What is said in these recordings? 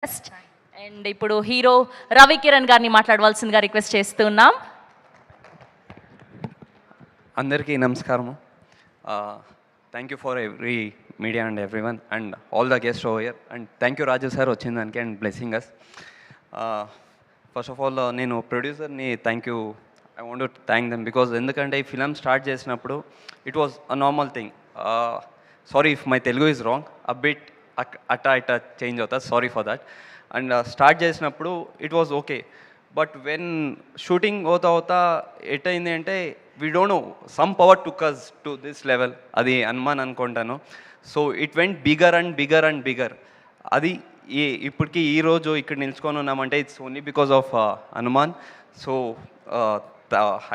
And ఇప్పుడు hero Ravi Kiran గారిని మాట్లాడవలసిందిగా రిక్వెస్ట్ చేస్తున్నాం. అందరికీ నమస్కారము. Thank you for every media and everyone and all the guest over here and thank you Raju sir వచ్చిన దానికి and blessing us. First of all నేను ప్రొడ్యూసర్ని I want to thank them because ఎందుకంటే ఈ film start చేసినప్పుడు it was a normal thing. Sorry if my Telugu is wrong, a bit అట్టా ఇట్టా change అవుతుంది, sorry for that. And start చేసినప్పుడు it was okay, but when shooting అవుతా ఎట్టయింది అంటే we don't know some power to కస్ to this level. అది హనుమాన్ అనుకుంటాను. So it went bigger and bigger and bigger. అది ఇప్పటికీ ఈరోజు ఇక్కడ నిల్చుకొని ఉన్నామంటే it's only because of Hanuman. So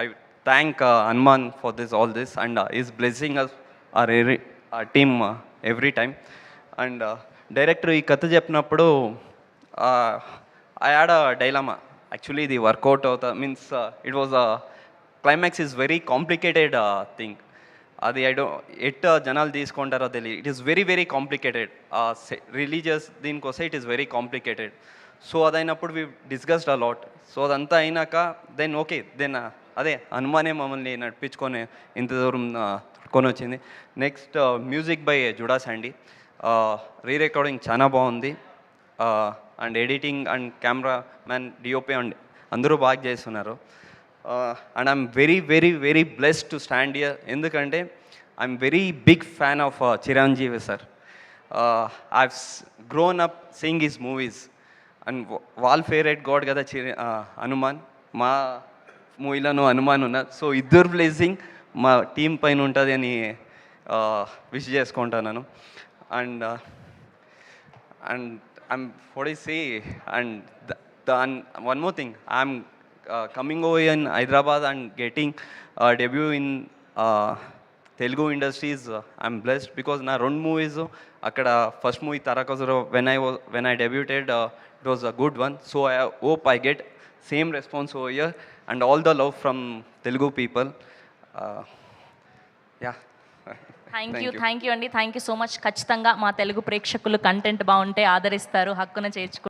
I thank Hanuman for this all this and his blessing us our team every time. And director ఈ కథ చెప్పినప్పుడు I had a dilemma. Actually ఇది వర్కౌట్ అవుతా means it was climax is very complicated thing. అది జనాలు తీసుకుంటారో తెలియదు. It is very very complicated. Religious దీనికోసం it is very complicated. So అదైనప్పుడు we discussed a lot. So అదంతా అయినాక దెన్ ఓకే, దెన్ అదే హనుమానే మమ్మల్ని నడిపించుకొని ఇంత దూరం కొని వచ్చింది. Next music by Judah Sandhy. Re recording చాలా బాగుంది. And editing and camera man DOP and అందరూ బాగా చేస్తున్నారు. And I'm very very very blessed to stand here. ఎందుకంటే I'm very big fan of Chiranjeevi sir. I grown up seeing his movies and వాళ్ళ favourite god కదా హనుమాన్. మా మూవీలను హనుమాన్ ఉన్నారు. So ఇద్దరు blessing మా టీం పైన ఉంటుంది అని విష్ చేసుకుంటాను. And I'm what I say and one more thing, I'm coming over in Hyderabad and getting debut in Telugu industries. I'm blessed because నా 2 మూవీస్ అక్కడ first movie Tarakasura when I debuted it was a good one. So I hope I get same response over here and all the love from Telugu people. Thank you అండి. Thank you so much. ఖచ్చితంగా మా తెలుగు ప్రేక్షకులు content బాగుంటే ఆదరిస్తారు, హక్కున చేర్చుకుంటారు.